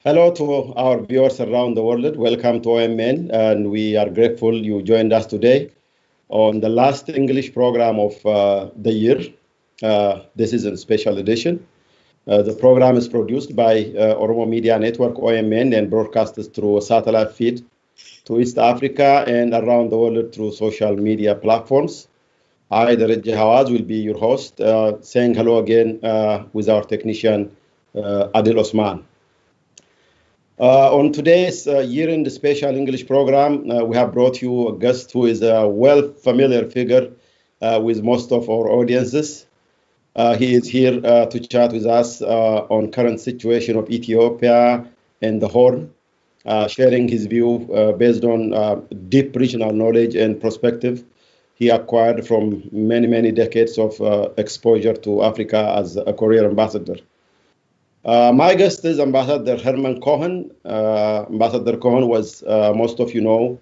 Hello to our viewers around the world. Welcome to OMN, and we are grateful you joined us today on the last English program of the year. This is a special edition. The program is produced by Oromo Media Network, OMN, and broadcasted through a satellite feed to East Africa and around the world through social media platforms. I, Daraja Hawas, will be your host, saying hello again with our technician, Adil Osman. On today's year-end special English program, we have brought you a guest who is a well-familiar figure with most of our audiences. He is here to chat with us on current situation of Ethiopia and the Horn, sharing his view based on deep regional knowledge and perspective he acquired from many decades of exposure to Africa as a career ambassador. My guest is Ambassador Herman Cohen. Ambassador Cohen was, most of you know,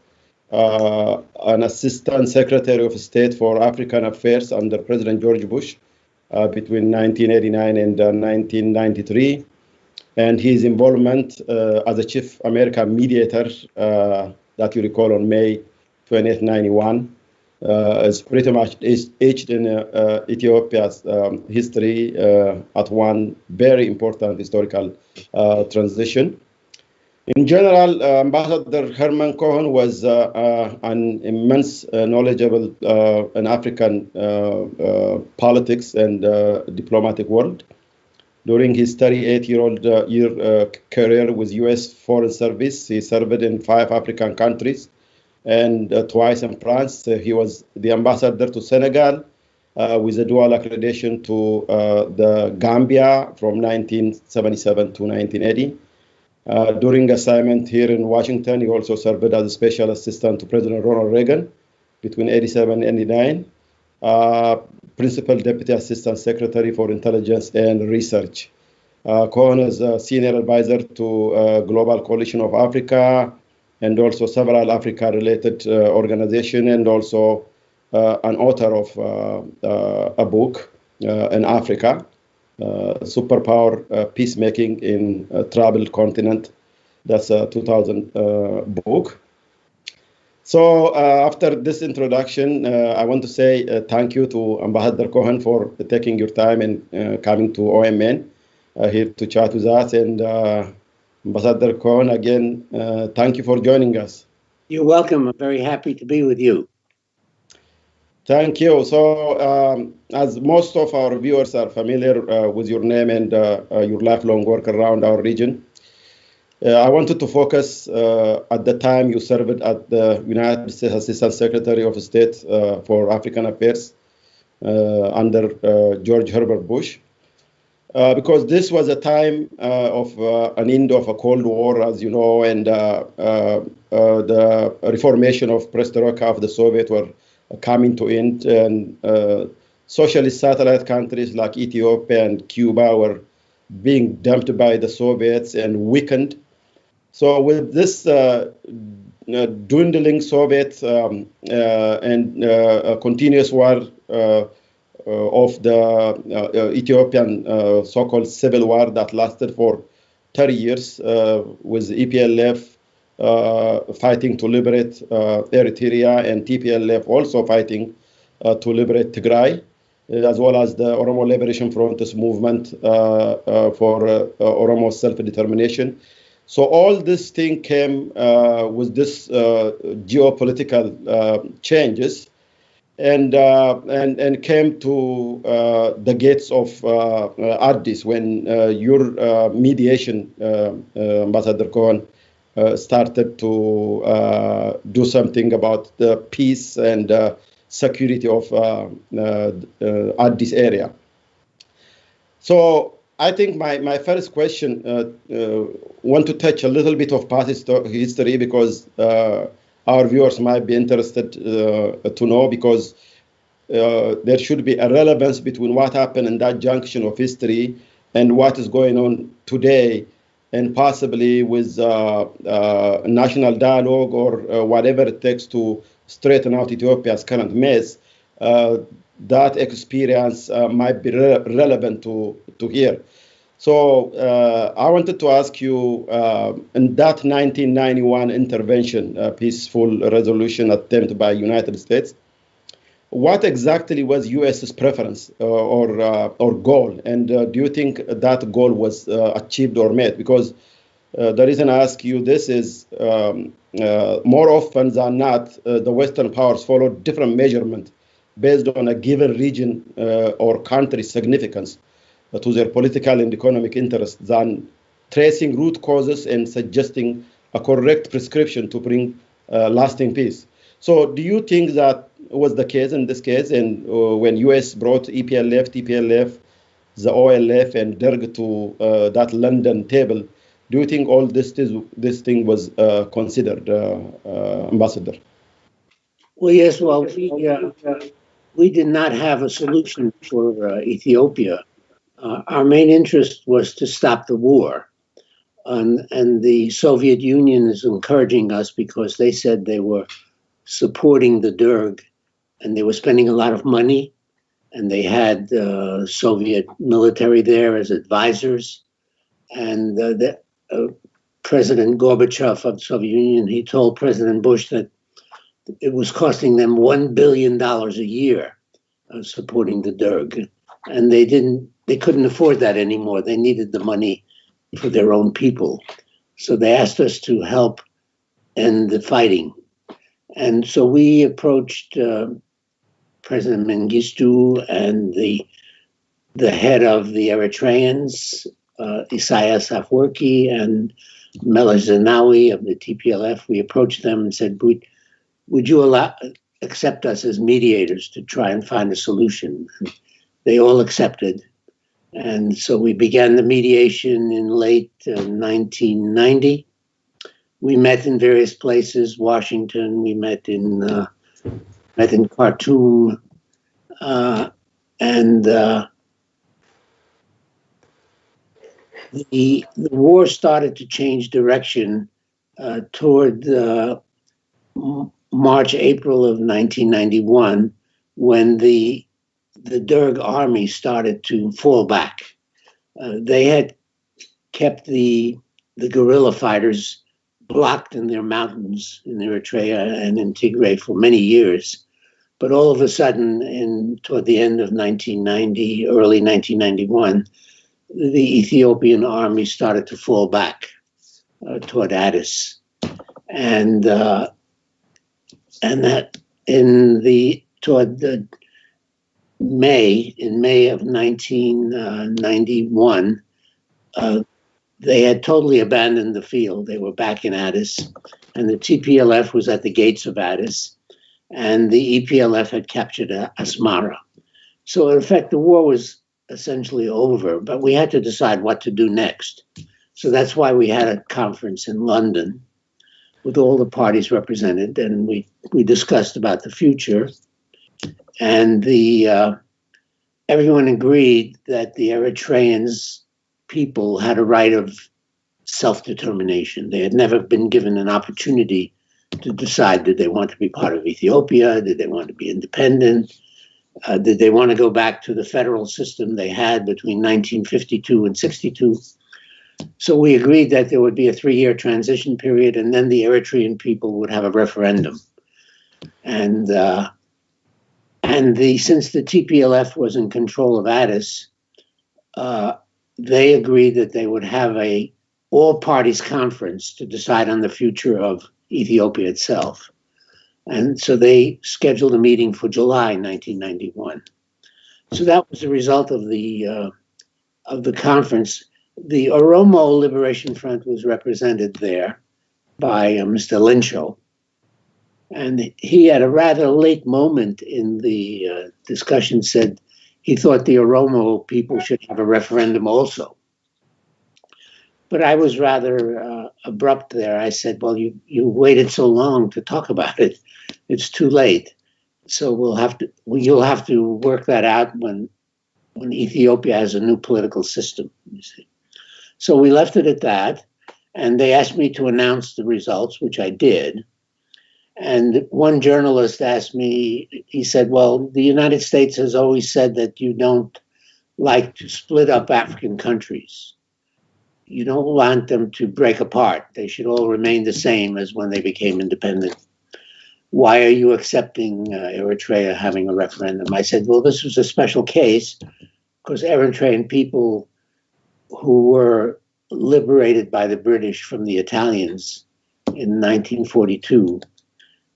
an Assistant Secretary of State for African Affairs under President George Bush between 1989 and 1993. And his involvement as a Chief American Mediator, that you recall on May 20th, 1991, is pretty much etched in Ethiopia's history at one very important historical transition. In general, Ambassador Herman Cohen was an immense knowledgeable in African politics and diplomatic world. During his 38-year career with U.S. Foreign Service, he served in 5 African countries, and twice in France. He was the ambassador to Senegal with a dual accreditation to the Gambia from 1977 to 1980. During assignment here in Washington, he also served as a special assistant to President Ronald Reagan between 87 and 89, principal deputy assistant secretary for intelligence and research. Cohen is a senior advisor to Global Coalition of Africa, and also several Africa-related organizations, and also an author of a book in Africa, Superpower Peacemaking in a Troubled Continent. That's a 2000 book. So after this introduction, I want to say thank you to Ambassador Cohen for taking your time and coming to OMN here to chat with us. And Ambassador Cohen, again, thank you for joining us. You're welcome. I'm very happy to be with you. Thank you. So, as most of our viewers are familiar with your name and your lifelong work around our region, I wanted to focus at the time you served at the United States Assistant Secretary of State for African Affairs under George Herbert Bush. Because this was a time of an end of a Cold War, as you know, and the reformation of perestroika of the Soviet were coming to end, and socialist satellite countries like Ethiopia and Cuba were being dumped by the Soviets and weakened. So with this dwindling Soviet and a continuous war of the Ethiopian so-called civil war that lasted for 30 years with EPLF fighting to liberate Eritrea, and Tplf also fighting to liberate Tigray, as well as the Oromo Liberation Front's movement for Oromo self-determination. So all this thing came with this geopolitical changes, and came to the gates of Addis when your mediation, Ambassador Cohen, started to do something about the peace and security of Addis area. So I think my first question want to touch a little bit of past history, because our viewers might be interested to know, because there should be a relevance between what happened in that junction of history and what is going on today, and possibly with national dialogue or whatever it takes to straighten out Ethiopia's current mess. That experience might be relevant to hear. So I wanted to ask you, in that 1991 intervention, peaceful resolution attempt by United States, what exactly was U.S.'s preference or goal, and do you think that goal was achieved or met? Because the reason I ask you this is more often than not, the Western powers follow different measurement based on a given region or country's significance to their political and economic interests than tracing root causes and suggesting a correct prescription to bring lasting peace. So do you think that was the case in this case? And when U.S. brought EPLF, TPLF, the OLF, and DERG to that London table, do you think all this thing was considered, Ambassador? Well, yes. Well, we did not have a solution for Ethiopia. Our main interest was to stop the war, and the Soviet Union is encouraging us because they said they were supporting the Derg, and they were spending a lot of money, and they had Soviet military there as advisors, and President Gorbachev of the Soviet Union, he told President Bush that it was costing them $1 billion a year supporting the Derg, and they couldn't afford that anymore. They needed the money for their own people, so they asked us to help end the fighting. And so we approached President Mengistu and the head of the Eritreans, Isaias Afwerki, and Meles Zenawi of the TPLF. We approached them and said, would you accept us as mediators to try and find a solution? And they all accepted. And so we began the mediation in late 1990. We met in various places, Washington, we met in Khartoum, and the war started to change direction toward March, April of 1991, when the Derg army started to fall back. They had kept the guerrilla fighters blocked in their mountains in Eritrea and in Tigray for many years. But all of a sudden, toward the end of 1990, early 1991, the Ethiopian army started to fall back toward Addis, and that toward May of 1991, they had totally abandoned the field. They were back in Addis, and the TPLF was at the gates of Addis, and the EPLF had captured Asmara. So in effect, the war was essentially over, but we had to decide what to do next. So that's why we had a conference in London with all the parties represented, and we discussed about the future. And everyone agreed that the Eritreans people had a right of self-determination. They had never been given an opportunity to decide, did they want to be part of Ethiopia? Did they want to be independent? Did they want to go back to the federal system they had between 1952 and 62? So we agreed that there would be a 3-year transition period, and then the Eritrean people would have a referendum. And since the TPLF was in control of Addis, they agreed that they would have a all-parties conference to decide on the future of Ethiopia itself. And so they scheduled a meeting for July 1991. So that was the result of the conference. The Oromo Liberation Front was represented there by Mr. Lencho. And he, at a rather late moment in the discussion, said he thought the Oromo people should have a referendum also. But I was rather abrupt there. I said, well, you waited so long to talk about it. It's too late. So you'll have to work that out when Ethiopia has a new political system, you see. So we left it at that. And they asked me to announce the results, which I did. And one journalist asked me, he said, well, the United States has always said that you don't like to split up African countries. you don't want them to break apart. They should all remain the same as when they became independent. Why are you accepting Eritrea having a referendum? I said, well, this was a special case because Eritrean people who were liberated by the British from the Italians in 1942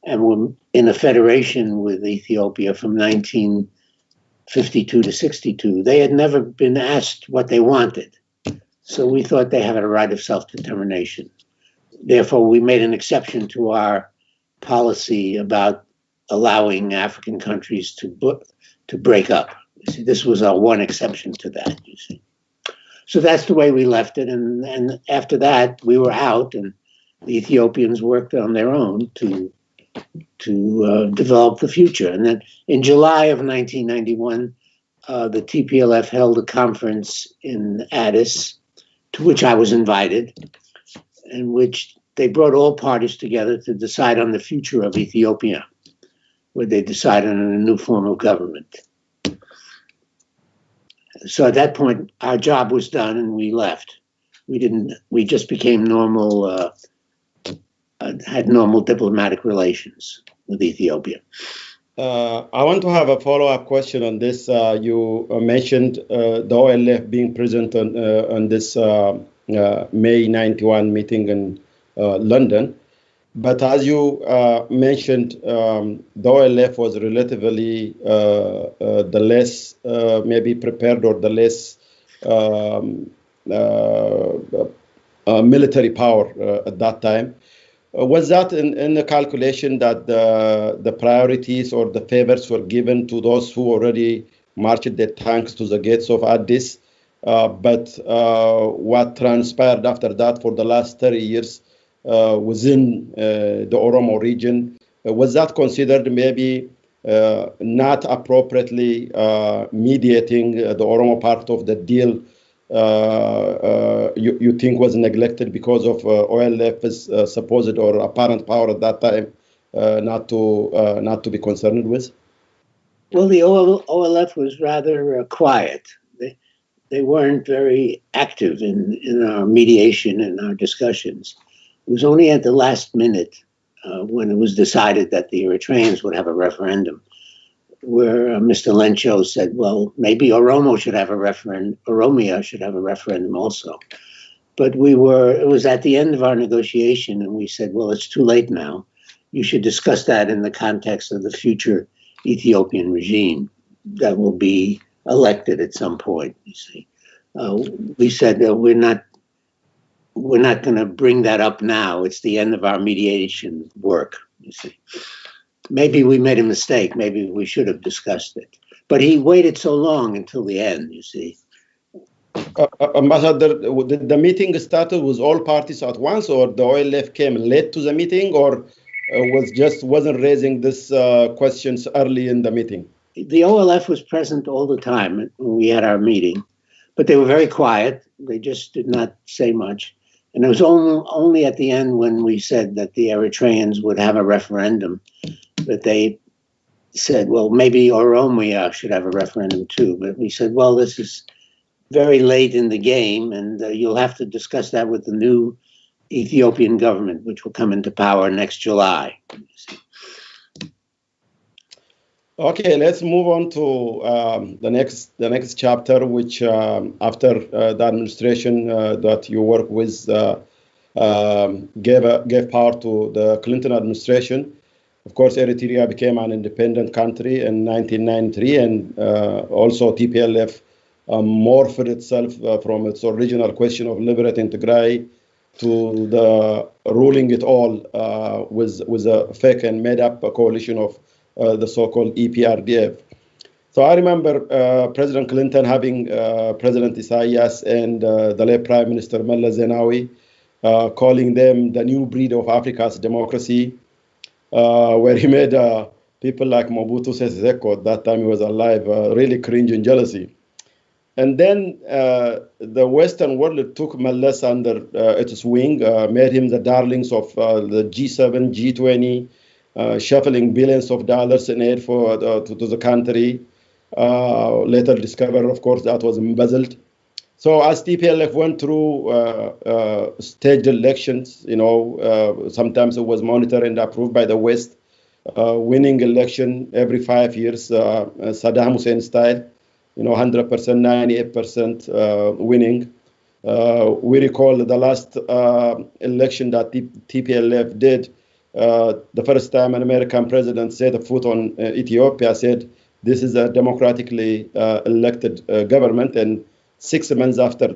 and were in a federation with Ethiopia from 1952 to 62, they had never been asked what they wanted. So we thought they had a right of self-determination. Therefore, we made an exception to our policy about allowing African countries to break up. You see, this was our one exception to that, you see. So that's the way we left it. And after that, we were out, and the Ethiopians worked on their own to develop the future. And then in July of 1991, the Tplf held a conference in Addis, to which I was invited, in which they brought all parties together to decide on the future of Ethiopia, where they decided on a new form of government. So at that point, our job was done and we left. We just became normal, had normal diplomatic relations with Ethiopia. I want to have a follow-up question on this. You mentioned the OLF being present on this May 91 meeting in London. But as you mentioned, the OLF was relatively the less maybe prepared or the less military power at that time. Was that in the calculation that the priorities or the favors were given to those who already marched their tanks to the gates of Addis? But what transpired after that for the last 30 years within the Oromo region, was that considered maybe not appropriately mediating the Oromo part of the deal? You think was neglected because of OLF's supposed or apparent power at that time, not to be concerned with? Well, the OLF was rather quiet. They weren't very active in our mediation and our discussions. It was only at the last minute when it was decided that the Eritreans would have a referendum, where Mr. Lencho said, well, maybe Oromo should have a referendum, Oromia should have a referendum also. But it was at the end of our negotiation, and we said, well, it's too late now. You should discuss that in the context of the future Ethiopian regime that will be elected at some point, you see. We said that we're not going to bring that up now. It's the end of our mediation work, you see. Maybe we made a mistake. Maybe we should have discussed it. But he waited so long until the end, you see. Ambassador, did the meeting started with all parties at once, or the OLF came late to the meeting, or wasn't raising these questions early in the meeting? The OLF was present all the time when we had our meeting, but they were very quiet. They just did not say much. And it was only at the end when we said that the Eritreans would have a referendum that they said, well, maybe Oromia should have a referendum too. But we said, well, this is very late in the game, and you'll have to discuss that with the new Ethiopian government, which will come into power next July. Okay, let's move on to the next chapter, which after the administration that you work with gave power to the Clinton administration. Of course, Eritrea became an independent country in 1993, and also TPLF morphed itself from its original question of liberating Tigray to the ruling it all with a fake and made-up coalition of the so-called EPRDF. So I remember President Clinton having President Isaias and the late Prime Minister Meles Zenawi calling them the new breed of Africa's democracy, where he made people like Mobutu Sese Seko, at that time he was alive, really cringe and jealousy. And then the Western world took Meles under its wing, made him the darlings of the G7, G20, shuffling billions of dollars in aid to the country. Later discovered, of course, that was embezzled. So as TPLF went through staged elections, sometimes it was monitored and approved by the West, winning election every 5 years, Saddam Hussein style, 100%, 98% winning. We recall the last election that TPLF did. The first time an American president set a foot on Ethiopia, said this is a democratically elected government, and 6 months after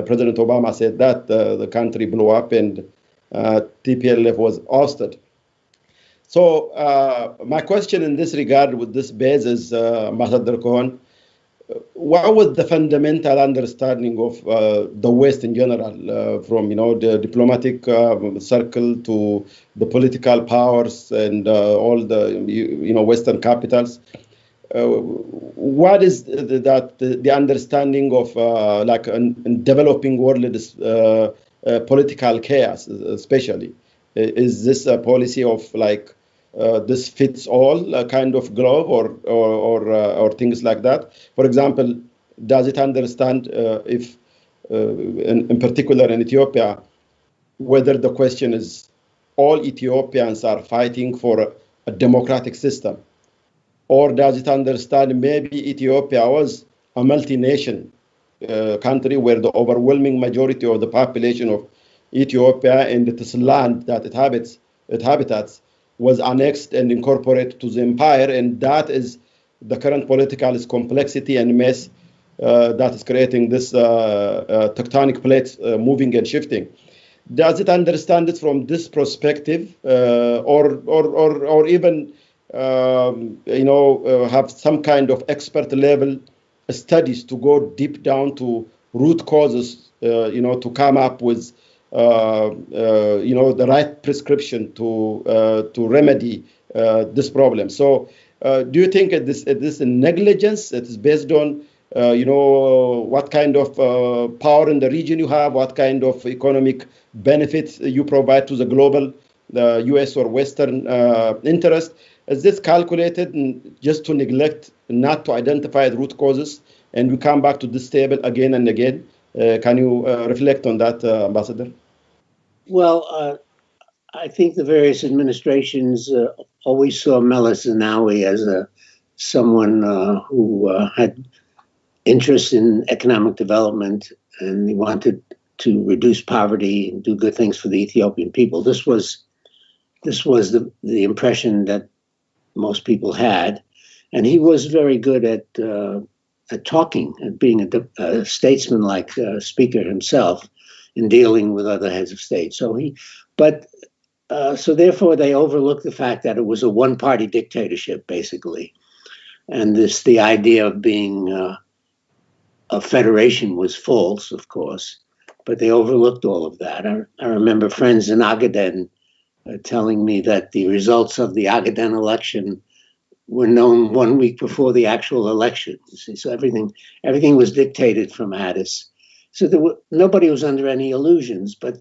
President Obama said that, the country blew up and TPLF was ousted. So my question in this regard with this base is, Ambassador Cohen, what was the fundamental understanding of the West in general, from the diplomatic circle to the political powers and all the Western capitals? What is the understanding of like in developing world political chaos, especially? Is this a policy of like this fits all kind of glove, or things like that? For example, does it understand if, in particular in Ethiopia, whether the question is all Ethiopians are fighting for a democratic system? Or does it understand maybe Ethiopia was a multi-nation country where the overwhelming majority of the population of Ethiopia and its land that it habits was annexed and incorporated to the empire, and that is the current political complexity and mess that is creating this tectonic plates moving and shifting. Does it understand it from this perspective, or even have some kind of expert level studies to go deep down to root causes, to come up with, the right prescription to remedy this problem? So, do you think this is negligence? It is based on, what kind of power in the region you have, what kind of economic benefits you provide to the global, the U.S. or Western interest? Is this calculated just to neglect, not to identify the root causes, and we come back to this table again and again? Can you reflect on that, Ambassador? Well, I think the various administrations always saw Meles Zenawi as someone who had interest in economic development, and he wanted to reduce poverty and do good things for the Ethiopian people. This was the impression that most people had, and he was very good at talking, at being a statesman-like speaker himself, in dealing with other heads of state. So therefore they overlooked the fact that it was a one-party dictatorship, basically, and the idea of being a federation was false, of course, but they overlooked all of that. I remember friends in Ogaden telling me that the results of the Ogaden election were known 1 week before the actual election. So everything was dictated from Addis. So nobody was under any illusions, but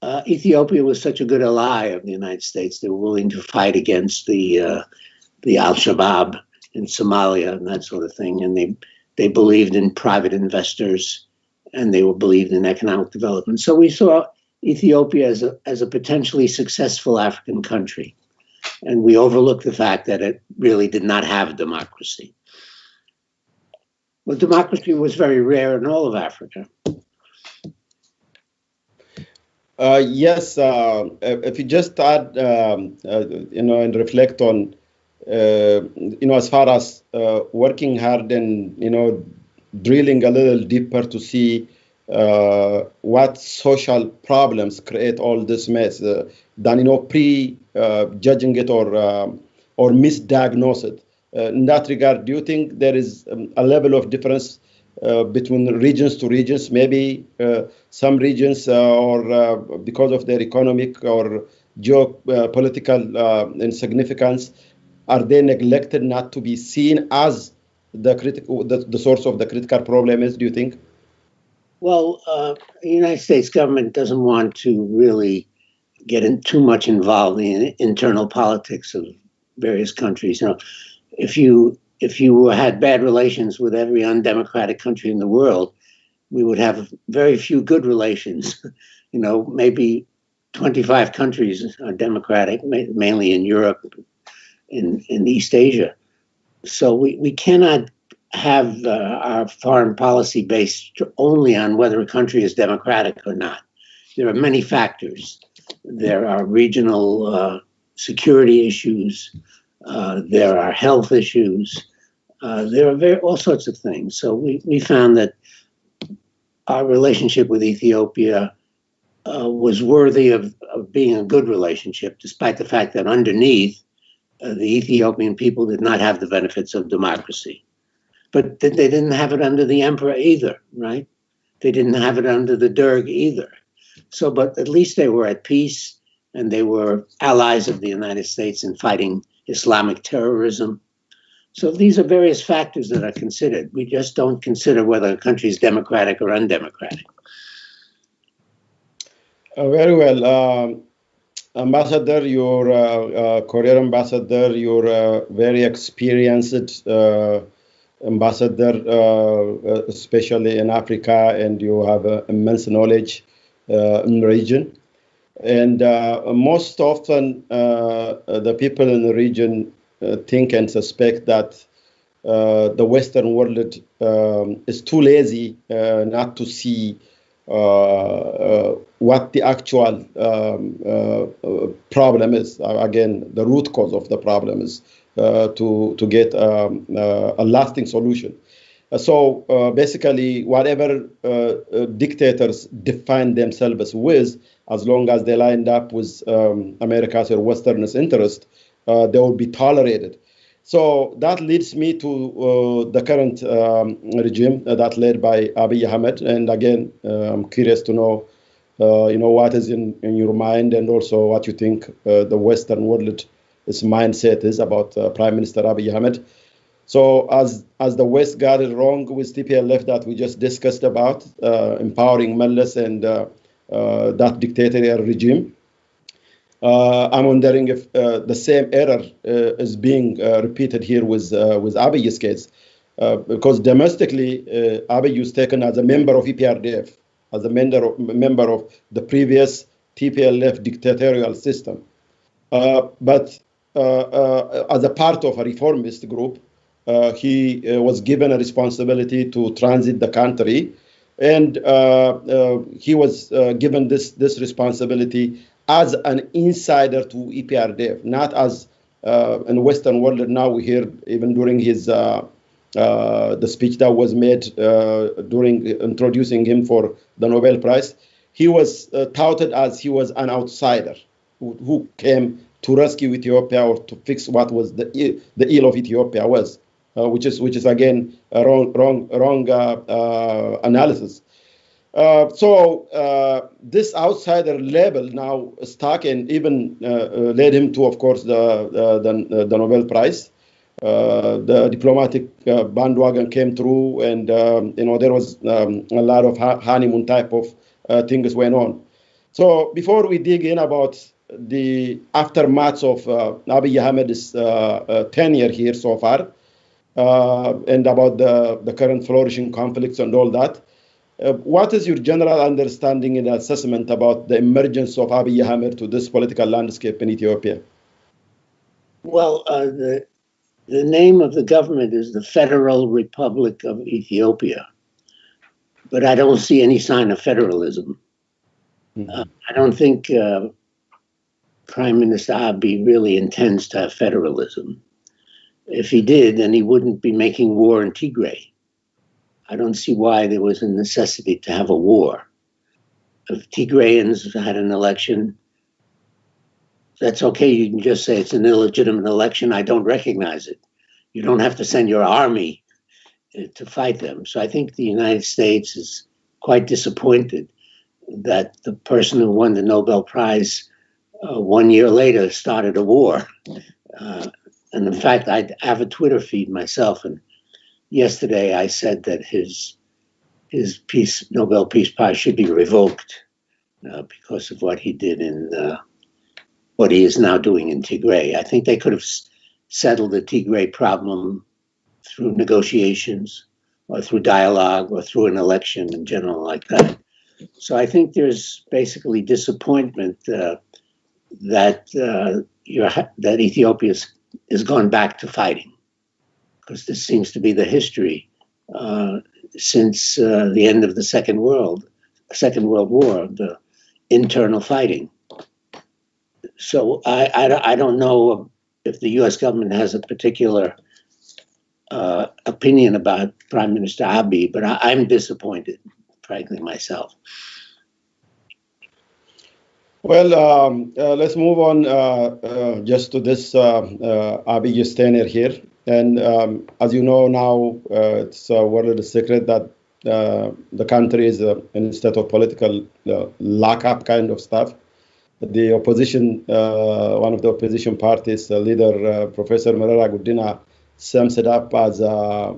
Ethiopia was such a good ally of the United States. They were willing to fight against the Al-Shabaab in Somalia and that sort of thing. And they believed in private investors, and they believed in economic development. So we saw Ethiopia as a potentially successful African country. And we overlooked the fact that it really did not have democracy. Well, democracy was very rare in all of Africa. Yes, if you just add, and reflect on, as far as working hard and, drilling a little deeper to see what social problems create all this mess, than, pre-judging it or misdiagnose it. In that regard, do you think there is a level of difference between regions to regions? Maybe some regions, or because of their economic or geopolitical insignificance, are they neglected not to be seen as the source of the critical problem is, do you think? Well, the United States government doesn't want to really get too much involved in internal politics of various countries. If you had bad relations with every undemocratic country in the world, we would have very few good relations. Maybe 25 countries are democratic, mainly in Europe, in East Asia. So we cannot have our foreign policy based only on whether a country is democratic or not. There are many factors. There are regional security issues. There are health issues. There are all sorts of things. So we found that our relationship with Ethiopia was worthy of being a good relationship, despite the fact that underneath, the Ethiopian people did not have the benefits of democracy. But they didn't have it under the emperor either, right? They didn't have it under the Derg either. So, but at least they were at peace, and they were allies of the United States in fighting Islamic terrorism. So these are various factors that are considered. We just don't consider whether a country is democratic or undemocratic. Very well. Ambassador, your Korean ambassador, you're a very experienced ambassador, especially in Africa, and you have immense knowledge in the region. And most often, the people in the region think and suspect that the Western world is too lazy not to see what the actual problem is. Again, the root cause of the problem is to get a lasting solution. So basically, whatever dictators define themselves with, as long as they lined up with America's or Western's interest, they will be tolerated. So that leads me to the current regime that led by Abiy Ahmed. And again, I'm curious to know, what is in your mind, and also what you think the Western world's mindset is about Prime Minister Abiy Ahmed. So as the West got it wrong with Tplf that we just discussed about, empowering Meles and that dictatorial regime, I'm wondering if the same error is being repeated here with Abiy's case, because domestically, Abiy was taken as a member of EPRDF, as a member of the previous Tplf dictatorial system. But as a part of a reformist group, he was given a responsibility to transit the country, and he was given this responsibility as an insider to EPRDF, not as in the Western world. Now we hear, even during his the speech that was made during introducing him for the Nobel Prize, he was touted as he was an outsider who came to rescue Ethiopia or to fix what was the ill of Ethiopia was, which is again a wrong analysis. So this outsider label now stuck, and even led him to, of course, the Nobel Prize. The diplomatic bandwagon came through, and there was a lot of honeymoon type of things went on. So before we dig in about the aftermath of Abiy Ahmed's tenure here so far, and about the current flourishing conflicts and all that, what is your general understanding and assessment about the emergence of Abiy Ahmed to this political landscape in Ethiopia? Well, the name of the government is the Federal Republic of Ethiopia, but I don't see any sign of federalism. Mm-hmm. I don't think Prime Minister Abiy really intends to have federalism. If he did, then he wouldn't be making war in Tigray. I don't see why there was a necessity to have a war. If Tigrayans had an election, that's okay. You can just say it's an illegitimate election. I don't recognize it. You don't have to send your army to fight them. So I think the United States is quite disappointed that the person who won the Nobel Prize 1 year later started a war. And in fact, I have a Twitter feed myself, and yesterday I said that his Nobel Peace Prize should be revoked because of what he did in what he is now doing in Tigray. I think they could have settled the Tigray problem through negotiations or through dialogue or through an election in general like that. So I think there's basically disappointment that Ethiopia has gone back to fighting, because this seems to be the history since the end of the Second World War, the internal fighting. So I don't know if the U.S. government has a particular opinion about Prime Minister Abiy, but I'm disappointed, frankly, myself. Well, let's move on just to this Abiy's tenure here. And as you know now, it's a world secret that the country is in a state of political lockup kind of stuff. The opposition, one of the opposition parties, leader, Professor Merera Gudina, sums it up as a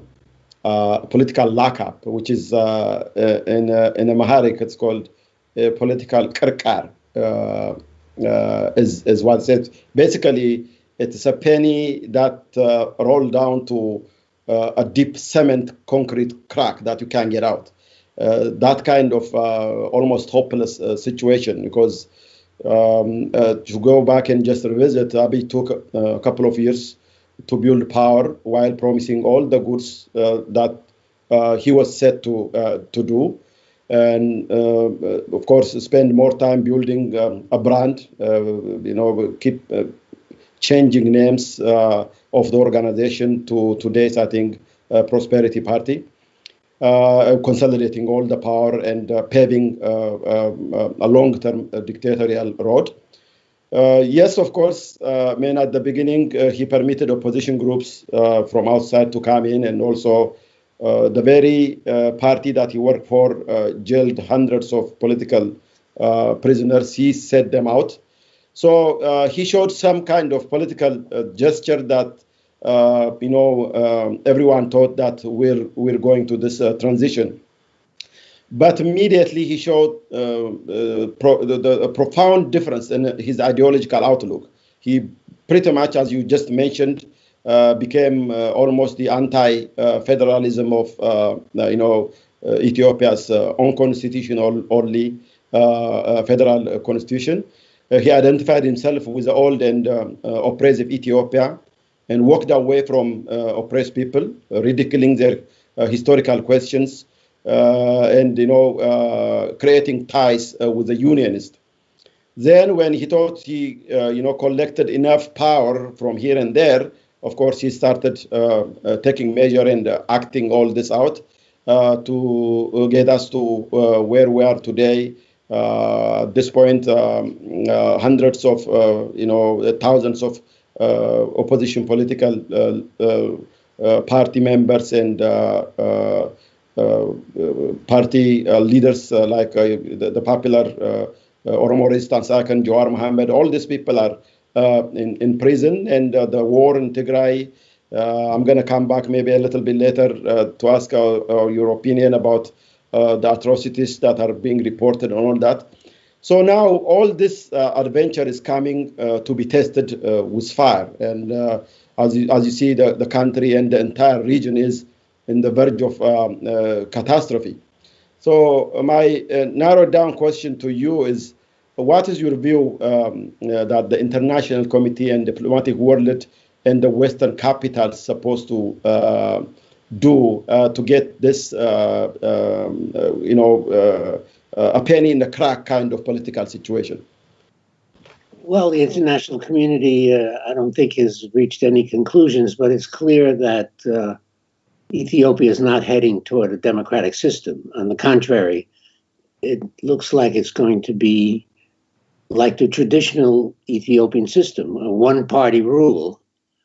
political lockup, which is in Amharic, it's called political kirkar. Is what it says. Basically, it's a penny that rolled down to a deep cement concrete crack that you can't get out. That kind of almost hopeless situation, because to go back and just revisit, Abiy took a couple of years to build power while promising all the goods that he was set to do. And of course, spend more time building a brand, keep changing names of the organization to today's, I think, Prosperity Party, consolidating all the power and paving a long-term dictatorial road. Yes, of course, at the beginning, he permitted opposition groups from outside to come in, and also the very party that he worked for jailed hundreds of political prisoners. He set them out. So he showed some kind of political gesture that, everyone thought that we're going to this transition. But immediately he showed a profound difference in his ideological outlook. He pretty much, as you just mentioned, became almost the anti-federalism of Ethiopia's own constitution, only federal constitution. He identified himself with the old and oppressive Ethiopia and walked away from oppressed people, ridiculing their historical questions and creating ties with the unionists. Then, when he thought he collected enough power from here and there, of course, he started taking measure and acting all this out to get us to where we are today. At this point, hundreds of, thousands of opposition political party members and party leaders like the popular Oromo Resistance Icon, Jawar Mohammed, all these people are in prison, and the war in Tigray. I'm going to come back maybe a little bit later to ask your opinion about the atrocities that are being reported and all that. So now all this adventure is coming to be tested with fire. And as you see, the country and the entire region is in the verge of catastrophe. So my narrowed down question to you is, what is your view that the international committee and diplomatic world and the Western capitals supposed to do to get this, a penny in the crack kind of political situation? Well, the international community, I don't think has reached any conclusions, but it's clear that Ethiopia is not heading toward a democratic system. On the contrary, it looks like it's going to be like the traditional Ethiopian system, a one-party rule,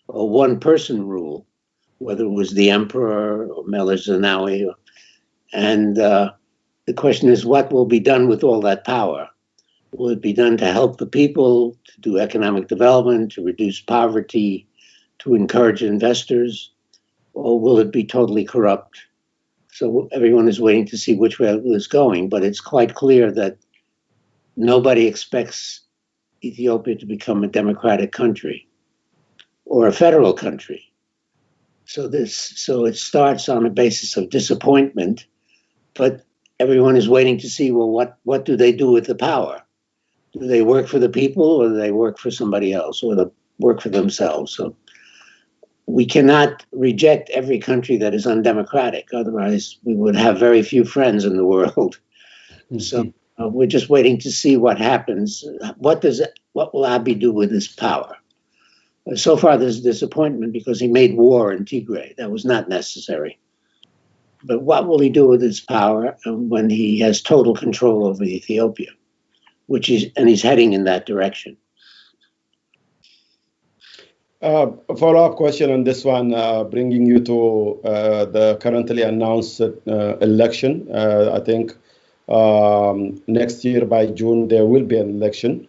a one-person rule, whether it was the emperor or Meles Zenawi. And the question is, what will be done with all that power? Will it be done to help the people, to do economic development, to reduce poverty, to encourage investors? Or will it be totally corrupt? So everyone is waiting to see which way it's going, but it's quite clear that nobody expects Ethiopia to become a democratic country or a federal country. So it starts on a basis of disappointment, but everyone is waiting to see, well, what do they do with the power? Do they work for the people, or do they work for somebody else, or they work for themselves? So we cannot reject every country that is undemocratic. Otherwise, we would have very few friends in the world. Mm-hmm. So we're just waiting to see what happens. What will Abiy do with his power? So far, there's disappointment because he made war in Tigray. That was not necessary. But what will he do with his power when he has total control over Ethiopia, he's heading in that direction? A follow-up question on this one, bringing you to the currently announced election. I think next year by June there will be an election.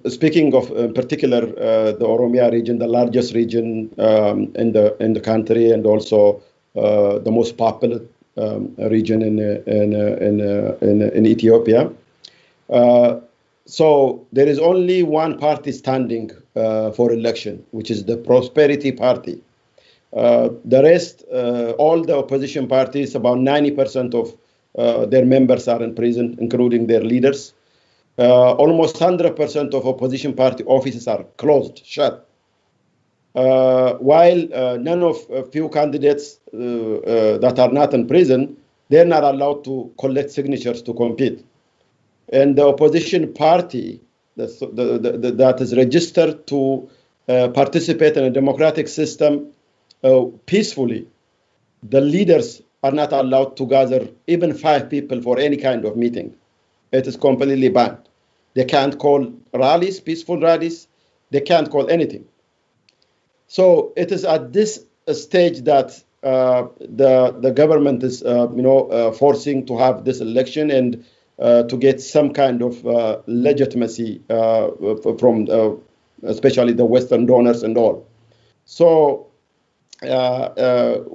Speaking of, in particular, the Oromia region, the largest region in the country, and also the most populous region in Ethiopia. So there is only one party standing for election, which is the Prosperity Party. The rest, all the opposition parties, about 90% of their members are in prison, including their leaders. Almost 100% of opposition party offices are closed, shut. While none of a few candidates that are not in prison, they're not allowed to collect signatures to compete. And the opposition party that is registered to participate in a democratic system peacefully, the leaders are not allowed to gather even 5 people for any kind of meeting. It is completely banned. They can't call rallies, peaceful rallies. They can't call anything. So it is at this stage that the government is, forcing to have this election and to get some kind of legitimacy from, especially the Western donors and all. So,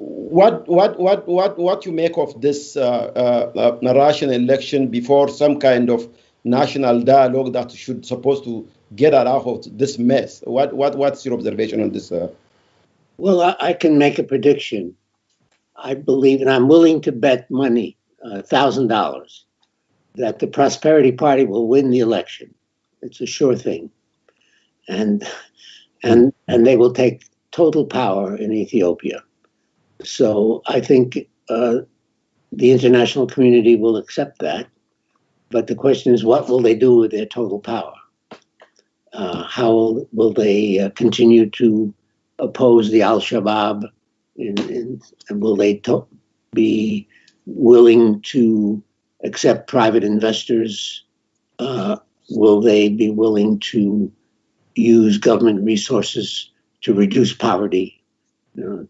what you make of this Russian election before some kind of national dialogue that should supposed to get out of this mess? What's your observation on this? Well, I can make a prediction. I believe, and I'm willing to bet money, $1,000, that the Prosperity Party will win the election. It's a sure thing, and they will take total power in Ethiopia. So I think the international community will accept that. But the question is, what will they do with their total power? How will they continue to oppose the Al-Shabaab? And will they be willing to accept private investors? Will they be willing to use government resources to reduce poverty, to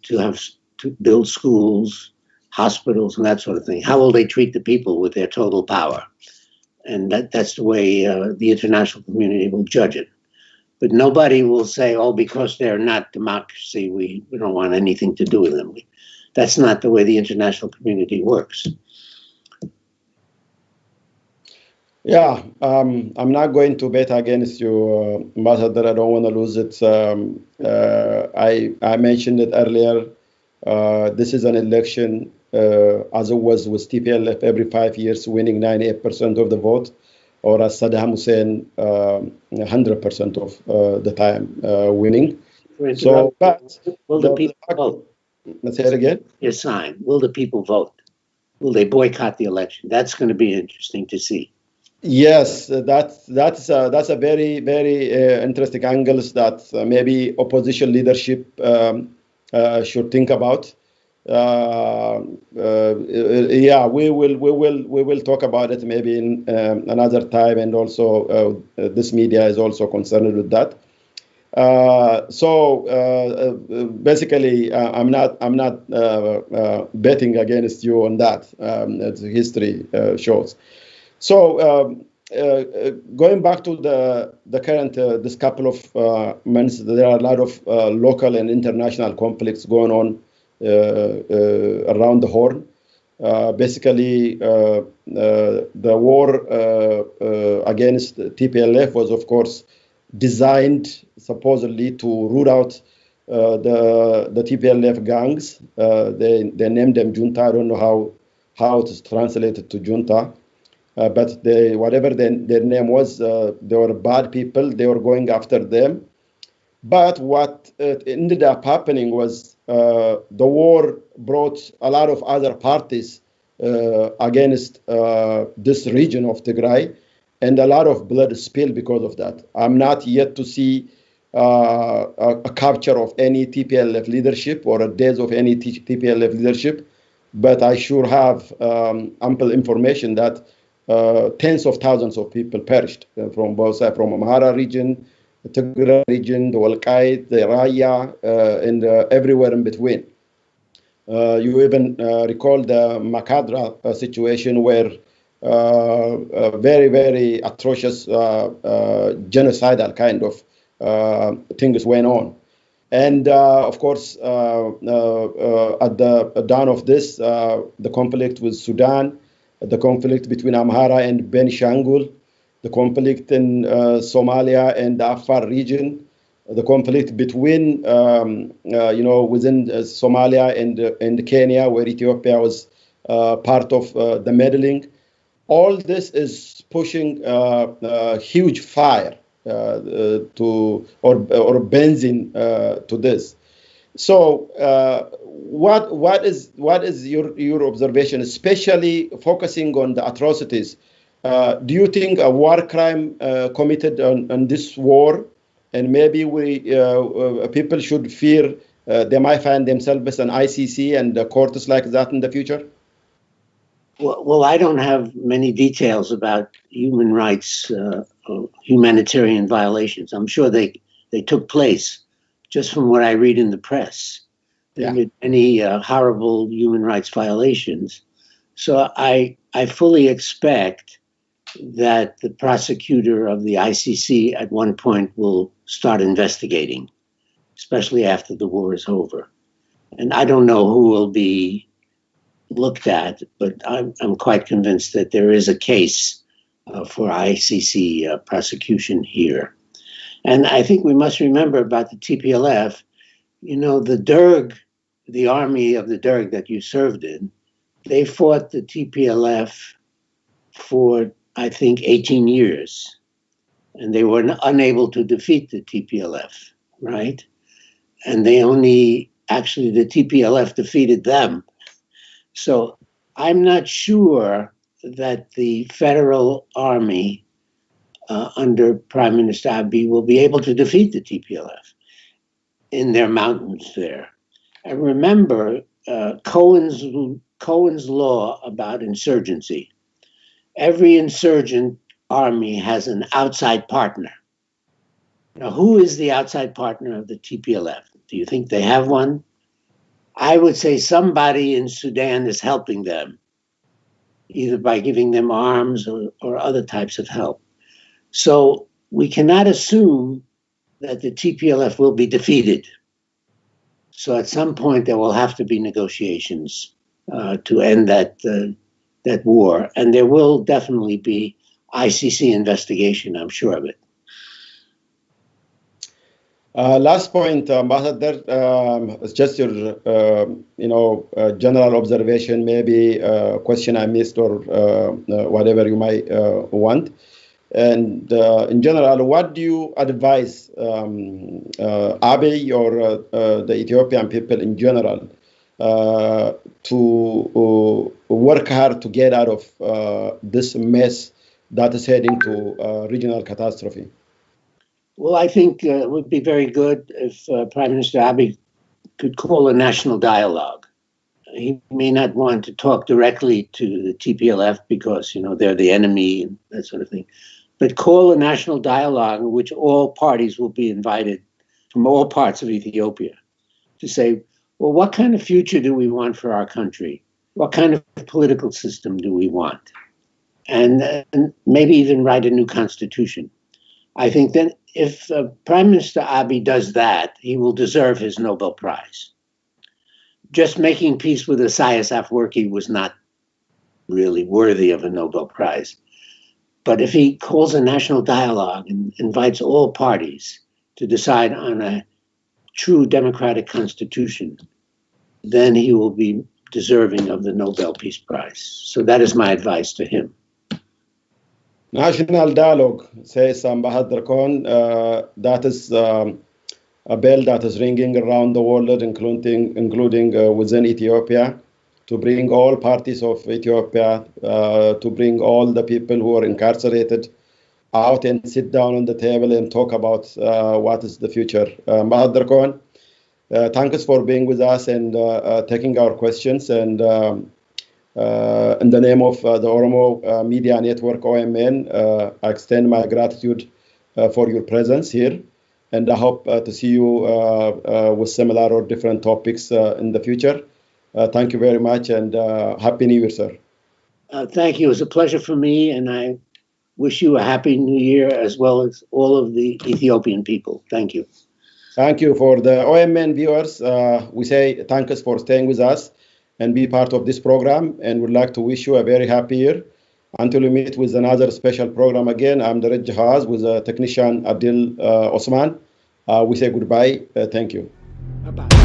build schools, hospitals, and that sort of thing? How will they treat the people with their total power? And that's the way the international community will judge it. But nobody will say, oh, because they're not democracy, we don't want anything to do with them. That's not the way the international community works. Yeah, I'm not going to bet against you, Ambassador. I don't want to lose it. I mentioned it earlier. This is an election, as it was with Tplf, every 5 years winning 98% of the vote, or as Saddam Hussein, 100% of the time winning. So, but will the people vote? Let's say it again. Your sign. Will the people vote? Will they boycott the election? That's going to be interesting to see. Yes, that's a very, very interesting angles that maybe opposition leadership should think about. Yeah, we will talk about it maybe in another time, and also this media is also concerned with that. So basically, I'm not betting against you on that, as history shows. So going back to the current this couple of months, there are a lot of local and international conflicts going on around the Horn. Basically, the war against Tplf was, of course, designed supposedly to root out the TPLF gangs. They named them junta. I don't know how it's translated to junta, but whatever their name was, they were bad people. They were going after them. But what ended up happening was the war brought a lot of other parties against this region of Tigray, and a lot of blood spilled because of that. I'm not yet to see a capture of any TPLF leadership or a death of any TPLF leadership, but I sure have ample information that tens of thousands of people perished from both sides, from Amhara region, the Tigray region, the Walqait, the Raya, and everywhere in between. You even recall the Makadra situation where very, very atrocious genocidal kind of things went on. And of course, at the dawn of this, the conflict with Sudan, the conflict between Amhara and Benishangul, the conflict in Somalia and the Afar region, the conflict between, within Somalia and Kenya, where Ethiopia was part of the meddling. All this is pushing huge fire or benzene to this. So, what is your observation, especially focusing on the atrocities? Do you think a war crime committed on this war, and maybe people should fear they might find themselves an ICC and courts like that in the future? Well, I don't have many details about human rights, humanitarian violations. I'm sure they took place, just from what I read in the press. There have been many horrible human rights violations. So I fully expect that the prosecutor of the ICC at one point will start investigating, especially after the war is over. And I don't know who will be looked at, but I'm quite convinced that there is a case for ICC prosecution here. And I think we must remember about the TPLF, the Derg, the army of the Derg that you served in, they fought the TPLF for, I think, 18 years. And they were unable to defeat the TPLF, right? And the TPLF defeated them. So I'm not sure that the federal army under Prime Minister Abiy will be able to defeat the TPLF in their mountains there. And remember Cohen's law about insurgency. Every insurgent army has an outside partner. Now, who is the outside partner of the TPLF? Do you think they have one? I would say somebody in Sudan is helping them, either by giving them arms or other types of help. So we cannot assume that the TPLF will be defeated. So at some point there will have to be negotiations to end that war, and there will definitely be ICC investigation. I'm sure of it. Last point, Ambassador, it's just your, general observation, maybe a question I missed or whatever you might want. And in general, what do you advise Abiy or the Ethiopian people in general to work hard to get out of this mess that is heading to regional catastrophe? Well, I think it would be very good if Prime Minister Abiy could call a national dialogue. He may not want to talk directly to the TPLF because, they're the enemy and that sort of thing, but call a national dialogue in which all parties will be invited from all parts of Ethiopia to say, well, what kind of future do we want for our country? What kind of political system do we want? And maybe even write a new constitution. I think that if Prime Minister Abiy does that, he will deserve his Nobel Prize. Just making peace with Isaias Afwerki was not really worthy of a Nobel Prize. But if he calls a national dialogue and invites all parties to decide on a true democratic constitution, then he will be deserving of the Nobel Peace Prize. So that is my advice to him. National dialogue, says Ambassador Cohen, that is a bell that is ringing around the world, including within Ethiopia, to bring all parties of Ethiopia, to bring all the people who are incarcerated out and sit down on the table and talk about what is the future. Ambassador Cohen, thanks for being with us and taking our questions. And in the name of the Oromo Media Network, OMN, I extend my gratitude for your presence here. And I hope to see you with similar or different topics in the future. Thank you very much, and Happy New Year, sir. Thank you. It was a pleasure for me, and I wish you a Happy New Year as well as all of the Ethiopian people. Thank you. Thank you. For the OMN viewers, we say thanks for staying with us and be part of this program, and would like to wish you a very happy year. Until we meet with another special program again, I'm Daraja Hawas with technician Abdul Osman. We say goodbye. Thank you. Bye-bye.